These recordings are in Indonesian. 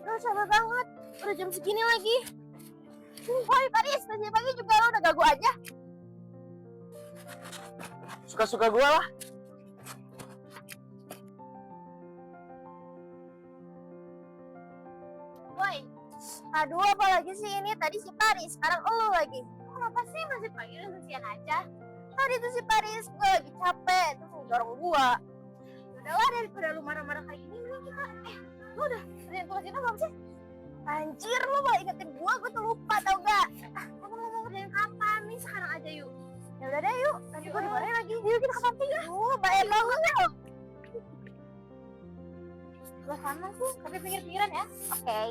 Aduh, capek banget. Udah jam segini lagi. Woi, Paris, tadi pagi juga lo udah ganggu aja. Suka-suka gue lah. Woi, aduh apalagi sih ini? Tadi si Paris, sekarang lo lagi. Kenapa sih masih panggil kesian aja? Tadi tuh si Paris, gue lagi capek. Terus dorong gue. Udahlah, daripada lu marah-marah kayak gini, mending kita... lu udah kerjain tugas kita belum sih? Anjir, lu malah ingetin gue tuh lupa tau gak? Kamu mau kerjain kapan nih? Sekarang aja yuk. Ya udah deh yuk, nanti gue dimarahin lagi. Yuk kita ke panti ya. Bayar banget ya. Gue sama sih, tapi pinggir-pinggiran ya. Oke.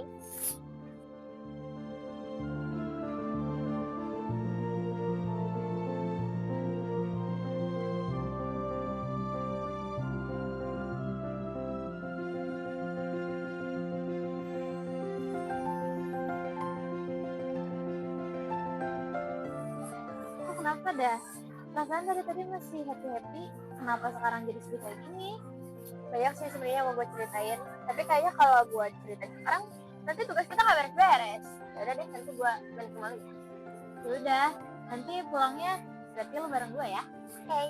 Kenapa dah? Perasaan dari tadi masih happy-happy. Kenapa sekarang jadi sedih kayak gini? Banyak sih sebenarnya mau gue ceritain. Tapi kayaknya kalau gue ceritain sekarang, nanti tugas kita gak beres-beres. Ya udah deh, nanti gue balik kembali ya. Ya udah, nanti pulangnya berarti lo bareng gue ya. Oke.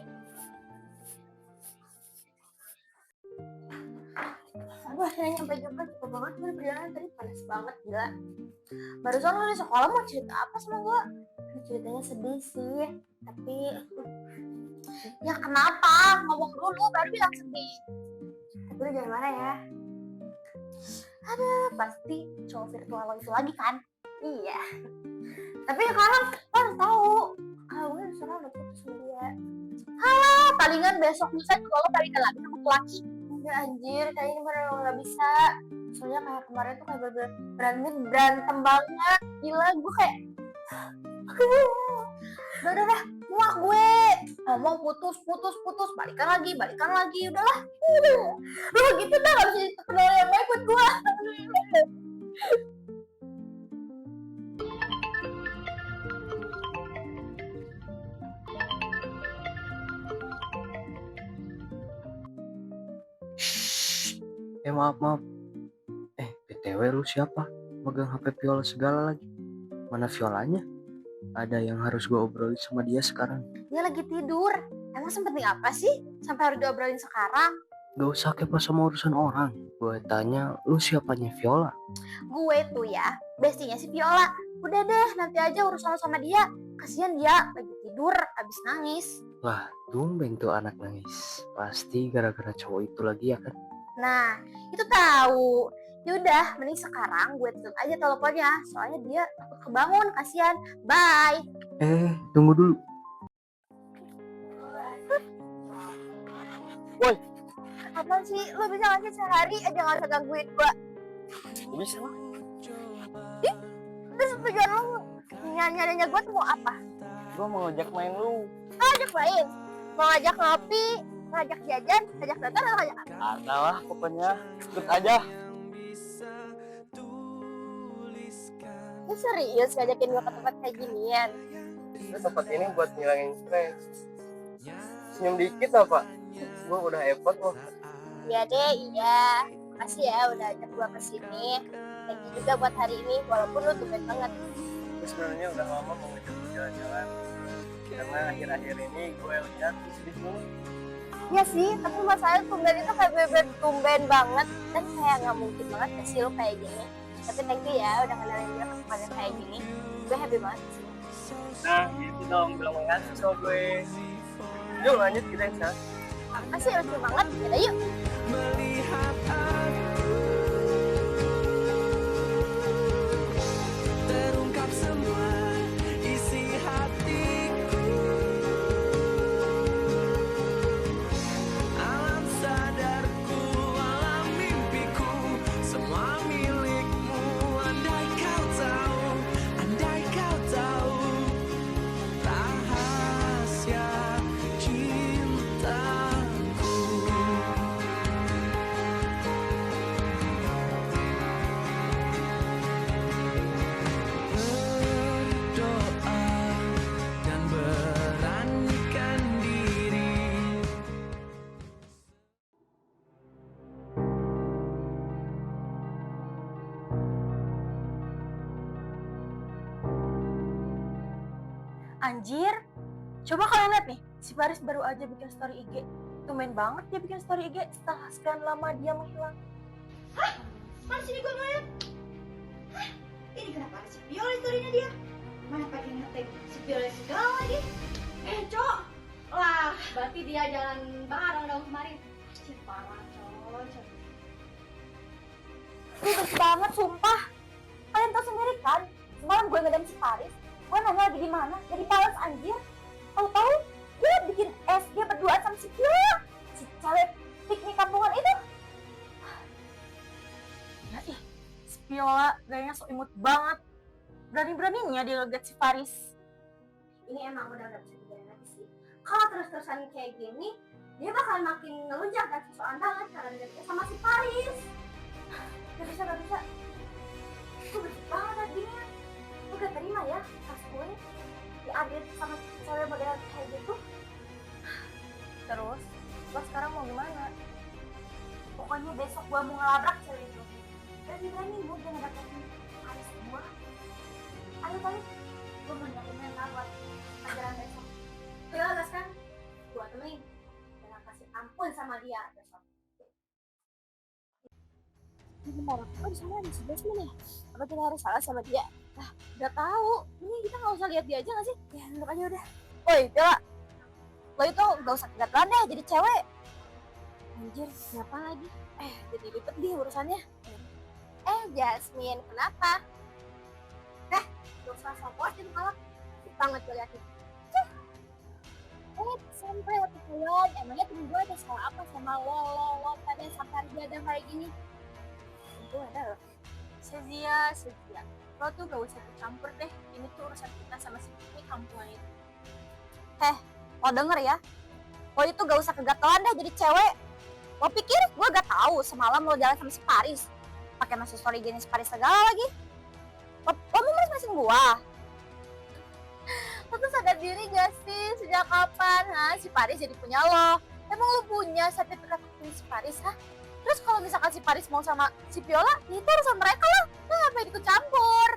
Aduh, akhirnya nyampe juga. Cepet banget gue perjalanan tadi, panas banget gila. Barusan lo di sekolah mau cerita apa sama gue? Ceritanya sedih sih, tapi ya kenapa? Ngomong dulu baru bilang sedih. Tapi lu jangan marah ya. Ada pasti cowok virtual lo itu lagi kan? Iya. Tapi sekarang lo harus tahu kalau gue sekarang udah putus sama dia. Halah, palingan besok bisa juga lo palingan lagi sama laki. Enggak anjir, kayak ini bener lo gak bisa. Soalnya kayak kemarin tuh kayak berantem banget. Gila, gue kayak udah muak gue ngomong putus balikan lagi udahlah lu gitu dah gak bisa kenal yang baik buat gue. Maaf. BTW lu siapa? Megang HP Viola segala lagi. Mana Violanya? Ada yang harus gue obrolin sama dia sekarang. Dia lagi tidur. Emang sepenting apa sih sampai harus diobrolin sekarang? Gak usah kepo sama urusan orang. Gue tanya, lu siapanya Viola? Gue tuh ya, bestinya si Viola. Udah deh, nanti aja urusan sama dia. Kasian dia lagi tidur, abis nangis. Lah, tumben tuh anak nangis. Pasti gara-gara cowok itu lagi ya kan? Nah, itu tahu. Yaudah, mending sekarang gue tutup aja teleponnya. Soalnya dia takut kebangun, kasihan. Bye. Tunggu dulu. Woi. Apaan sih? Lo bisa gak sih sehari aja gak usah gangguin gue? Bisa lah. Terus tujuan lo nyanyi-nyanyinya gue tuh mau apa? Gue mau ngajak main lu. Ngajak main? Mau ngajak ngopi? Ngajak jajan? Ngajak nonton atau ngajak apa? Ada lah pokoknya. Ikut aja. Lu serius ngajakin gue ke tempat kayak ginian? Itu tempat ini buat ngilangin stres. Senyum dikit apa? Gue udah effort loh. Iya deh, iya. Makasih ya udah ajak gue kesini. Thank you juga buat hari ini, walaupun lu tumben banget. Gue sebenarnya udah lama mau ngajak jalan-jalan. Karena akhir-akhir ini gue lihat sedih mulu. Iya sih, tapi masalahnya tumben itu kayak bener tumben banget. Dan kayak gak mungkin banget ya sih lu kayak gini. Tapi thank you ya udah kenalin gue ke tempat yang kayak gini. Gue happy banget sih. Nah gitu dong, bilang makasih sama gue. Yuk lanjut kita ya. Apa sih lucu banget? Yaudah yuk. Melihat terungkap semua isi hatiku, alam sadarku, alam mimpiku, semua milikmu. Andai kau tahu rahasia cintaku. Anjir, coba kalian lihat nih, si Paris baru aja bikin story IG. Tumben banget dia bikin story IG setelah sekian lama dia menghilang. Mana sini gue ngeliat? Hah? Ini kenapa ada si Viola story-nya dia? Mana pakai ngetek si Viola segala lagi? Cok! Wah, berarti dia jalan bareng dong kemarin. Pasti parah, cok. Ribet banget, sumpah. Kalian tahu sendiri kan, semalam gue ngedam si Paris. Gue nanya lagi di mana, jadi Palace anjir. Tahu-tahu dia bikin SG berduaan sama si Viola, si cewek piknik kampungan itu. Ya ih, si Viola gayanya so imut banget. Berani-beraninya dia ngegat si Paris. Ini emang udah gak bisa dibiarin lagi sih. Kalau terus-terusan kayak gini, dia bakal makin ngelunjak dan sosokan banget karena dia sama si Paris. Gak bisa. Gue bersih banget liat gini. Gue gak terima ya, pas gue diambil sama cewek model kayak gitu. Terus, gue sekarang mau gimana? Pokoknya besok gue mau ngelabrak cewek itu. Berani-berani gue udah ngedapetin Paris gue. Ayo balik, gue mau ngedapetin mental buat pelajaran besok. Viola gas kan? Gue temenin. Jangan kasih ampun sama dia besok. Gimana? Oh, di sana ada si Jasmine ya? Apa kita harus salah sama dia? Udah tahu. Ini kita nggak usah lihat dia aja nggak sih? Ya, nunduk aja udah. Woi, Bella. Lo itu nggak usah kegatelan deh jadi cewek. Anjir, kenapa lagi? Jadi ribet deh urusannya. Jasmine, kenapa? Gak usah sopotin malah. Asik banget gue liatin. Sampai waktu kalian, emangnya temen gue ada salah apa sama lo pada sampai harus ada kayak gini? Itu ada loh. Sezia. Lo tuh gak usah ikut campur deh. Ini tuh urusan kita sama si piknik kampungan itu. Lo denger ya? Lo itu gak usah kegatelan deh jadi cewek. Lo pikir gue gak tahu semalam lo jalan sama si Paris? Pakai masih story gini si Paris segala lagi. Lo mau maris-marisin gue? Lo tuh sadar diri gak sih sejak kapan si Paris jadi punya lo? Emang lo punya sertifikat punya si Paris Terus kalau misalkan si Paris mau sama si Viola, itu urusan mereka lah. Lo ngapain ikut campur?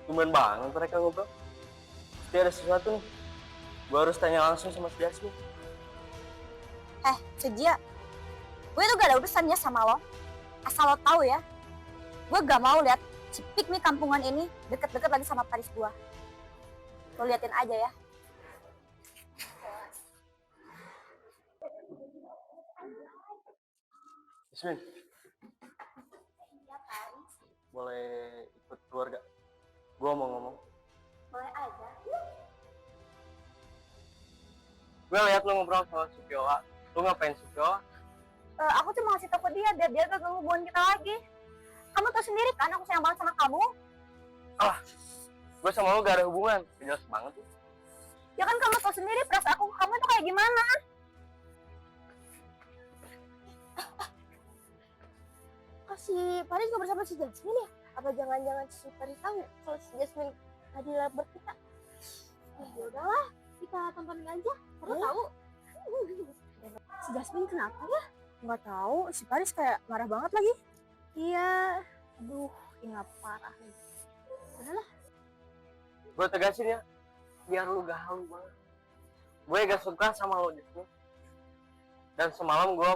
Tumben banget mereka ngobrol. Pasti ada sesuatu nih. Gue harus tanya langsung sama si Jasmine. Sejia, gue tuh gak ada urusannya sama lo. Asal lo tahu ya, gue gak mau lihat si piknik kampungan ini deket-deket lagi sama Paris gue. Lo liatin aja ya. Jasmine, boleh ikut keluar gak? Gue mau ngomong. Boleh aja. Gue lihat lo ngobrol sama si Viola. Lo ngapain si Viola? Aku cuma ngasih tau ke dia biar dia gak ganggu hubungan kita lagi. Kamu tahu sendiri kan aku sayang banget sama kamu. Gue sama lo gak ada hubungan. Jelas banget tuh. Ya kan kamu tahu sendiri perasaan aku ke kamu itu kayak gimana. Si Paris gak bersama si Jasmine ya? Apa jangan-jangan si Paris tahu kalau si Jasmine tadi labrak kita? Ya udahlah, kita tontonin aja. Kamu tahu? Si Jasmine kenapa ya? Nggak tahu. Si Paris kayak marah banget lagi. Iya. Aduh, ingat parah nih. Udahlah. Gue tegasin ya. Biar lu gak halu banget. Gue gak suka sama lo Jasmine. Dan semalam gue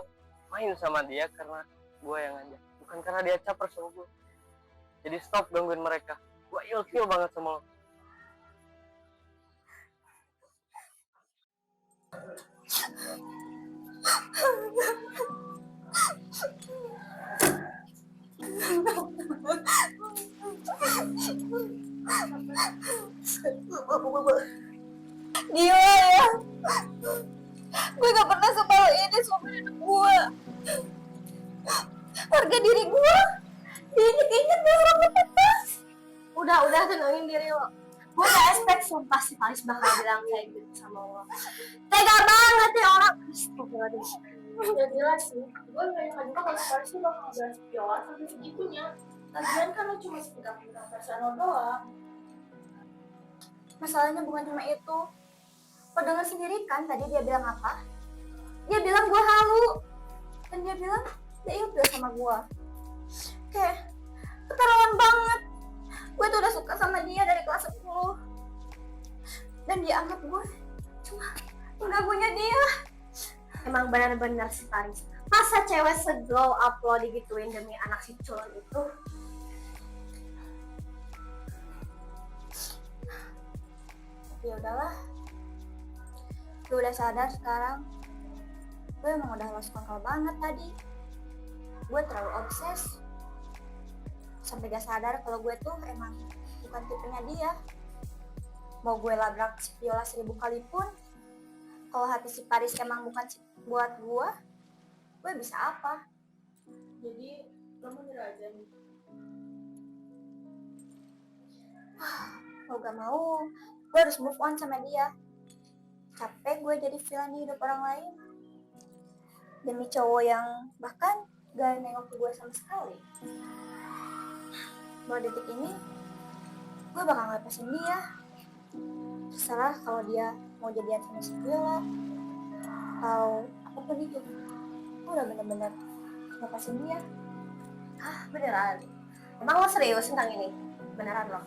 main sama dia karena gue yang ngajak. Bukan karena dia caper sama gue. Jadi stop gangguin mereka. Gue ilfeel banget sama lo. Gila ya. Gue gak pernah sebawa ini seumur hidup gue. Harga diri gue diinjek-injek gue orang lepas. Udah tenangin diri lo. Gue gak expect sumpah si Paris bakal bilang kayak gitu sama lo. Tega banget ya orang. Astagfirullahaladzim. Ya jelas sih. Gue gak nyangka juga kalau Paris tuh bakal ngebahas Viola sampai segitunya. Lagian kan lo cuma sepegang-pegang perasaan lo doang. Masalahnya bukan cuma itu. Lo denger sendiri kan tadi dia bilang apa? Dia bilang gue halu. Dan dia bilang dia ilfil sama gue. Kayak keterlaluan banget. Gue tuh udah suka sama dia dari kelas 10. Dan dia anggap gue cuma pengganggunya dia. Emang benar-benar si Paris. Masa cewek seglow up lo digituin demi anak si culun itu? Tapi udahlah. Gue udah sadar sekarang. Gue emang udah lost control banget tadi. Gue terlalu obses. Sampai gak sadar kalau gue tuh emang bukan tipenya dia. Mau gue labrak si Viola 1000 kali pun, kalau hati si Paris emang bukan buat gue bisa apa? Jadi kamu nyerah aja nih. Mau gak mau, gue harus move on sama dia. Capek gue jadi villain di hidup orang lain. Demi cowok yang bahkan gak nengok ke gue sama sekali. Mulai detik ini, gue bakal ngelepasin dia. Terserah kalau dia mau jadian sama si Viola atau apapun itu. Gue udah bener-bener ngelepasin dia. Beneran? Emang lo serius tentang ini? Beneran lo?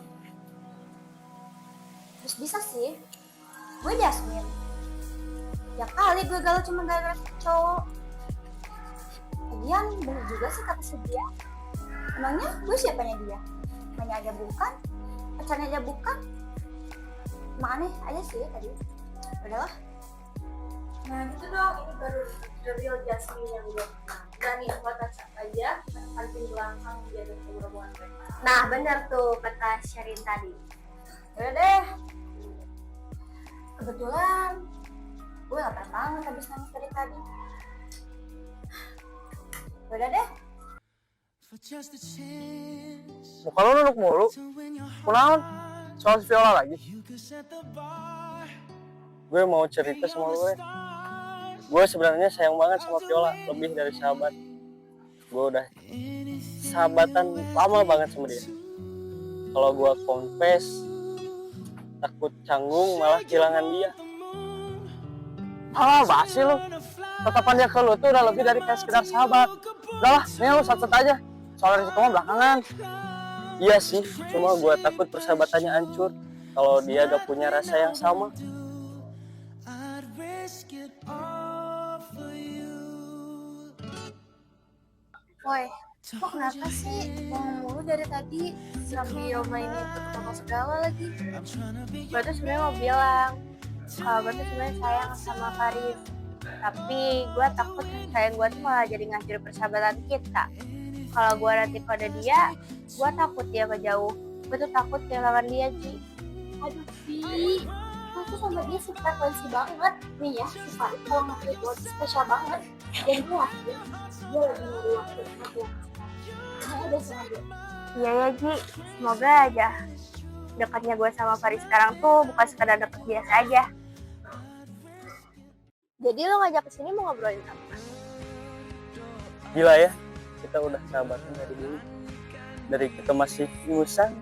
Terus bisa sih, gue Jasmine. Ya kali gue galau cuma gara-gara cowok. Lagian bener juga sih kata si dia. Emangnya gue siapanya dia? Temannya aja bukan, pacarnya aja bukan. Emang aneh aja sih tadi. Udahlah. Nah gitu dong, ini baru the real Jasmine yang gue kenal. Berani buat touch up aja, pancing belakang biar berhubungan mereka. Nah bener tuh kata Sherin tadi. Udah deh. Kebetulan gue lapar banget habis nangis dari tadi. Udah deh. Muka lu nunduk mulu. Kunaon? Soal si Viola lagi. Gue mau cerita sama lu ya. Gue sebenarnya sayang banget sama Viola, lebih dari sahabat. Gue udah sahabatan lama banget sama dia. Kalau gue confess, takut canggung malah kehilangan dia. Basi lu. Tetapan dia ke lu tuh udah lebih dari kayak sekedar sahabat. Udahlah, nih lu sat-sat aja. Soal resiko mah belakangan. Iya sih, cuma gue takut persahabatannya hancur kalau dia gak punya rasa yang sama. Woi, kok kenapa sih ngomong mulu dari tadi sambil mainin toko segala lagi? Gue tuh sebenarnya mau bilang kalau gue tuh sebenarnya sayang sama Faris, tapi gue takut sayang gue tuh malah jadi ngancurin persahabatan kita. Kalau gue nanti pada dia, gue takut dia kejauh. Gue tuh takut kehilangan dia, Ji. Aduh, Ji, gue tuh sama dia frekuensi banget nih ya. Si Faris kalau ngakuin gue tuh spesial banget. Dan gue yakin dia lagi nyari waktu sama dia. Saya udah sama dia. Iya ya, Ji. Semoga aja dekatnya gue sama Faris sekarang tuh bukan sekadar deket biasa aja. Jadi lo ngajak kesini mau ngobrolin apa? Gila ya, kita udah sahabatan dari dulu. Dari kita masih ingusan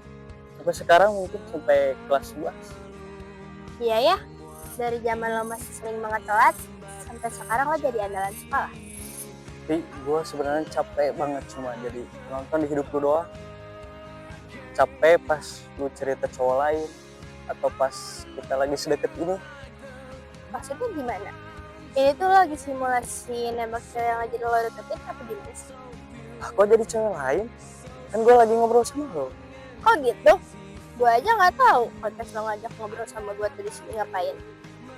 sampai sekarang mungkin sampai kelas 11. Iya ya, dari zaman lo masih sering banget telat sampai sekarang lo jadi andalan sekolah. Tapi gue sebenarnya capek banget cuma jadi nonton di hidup lu doang. Capek pas lu cerita cowok lain atau pas kita lagi sedekat ini. Maksudnya gimana? Ini tuh lo lagi simulasi nembak cewek yang lagi lo deketin apa gimana sih? Kok jadi cewek lain? Kan gue lagi ngobrol sama lo. Kok gitu? Gue aja nggak tahu konteks lo ngajak ngobrol sama gue tuh di sini ngapain.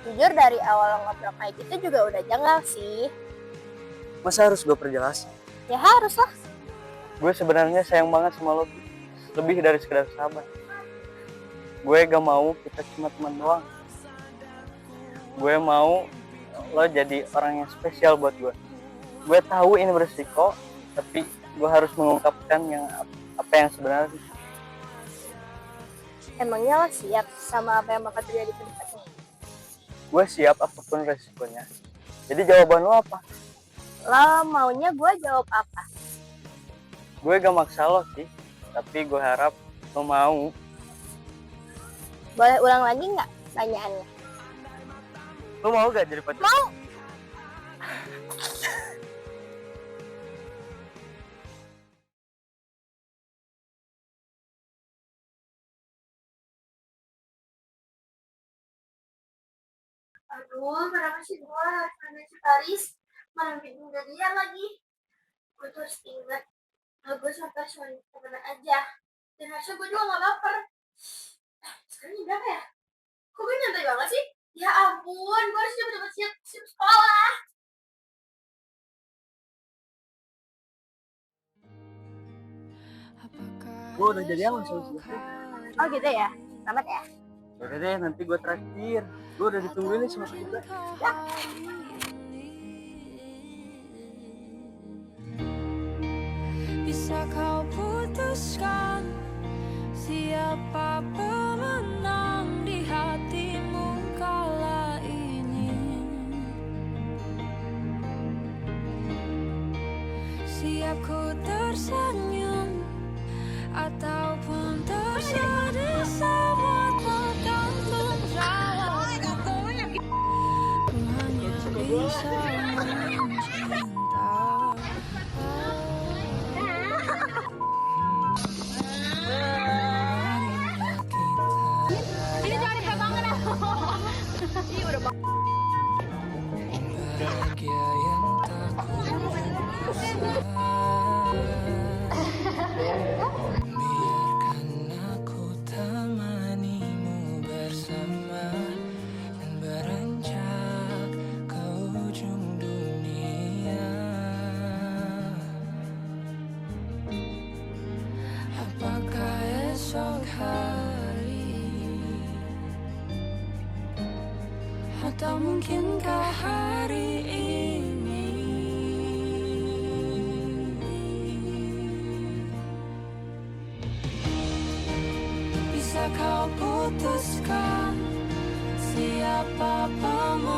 Jujur dari awal lo ngobrol kayak gitu juga udah janggal sih. Masa harus gue perjelas? Ya harus lah. Gue sebenarnya sayang banget sama lo. Lebih dari sekedar sahabat. Gue gak mau kita cuma teman doang. Gue mau lo jadi orang yang spesial buat gue. Gue tahu ini beresiko, tapi gue harus mengungkapkan apa yang sebenarnya. Emangnya lo siap sama apa yang bakal terjadi ke depannya? Gue siap apapun resikonya. Jadi jawaban lo apa? Lo maunya gue jawab apa? Gue gak maksa lo sih, tapi gue harap lo mau. Boleh ulang lagi nggak pertanyaannya? Lo mau gak jadi pacar? Mau. Aduh, kenapa sih gue harus nanya si Paris? Mana bikin jadian lagi? Gue tuh harus ingat, gue sama Paris cuma temenan aja. Dan harusnya gue juga gak baper. Sekarang ini berapa ya? Kok gue nyantai banget sih? Ya ampun, gue harus cepet-cepet siap sekolah. Gue udah jadian langsung selesai. Oh gitu ya? Selamat ya. Udah deh, nanti gue traktir. Gue udah ditungguin nih sama kita. Ya. Bisa kau putuskan siapa pemenang di hatimu kala ini? Siap ku tersenyum ataupun tersedih, semua tergantung jawabku. Ku hanya bisa mencinta. Bahagia yang tak kuasa, biarkan aku temanimu bersama dan beranjak ke ujung dunia. Apakah esok hari atau mungkinkah hari ini? Bisa kau putuskan siapa pemenang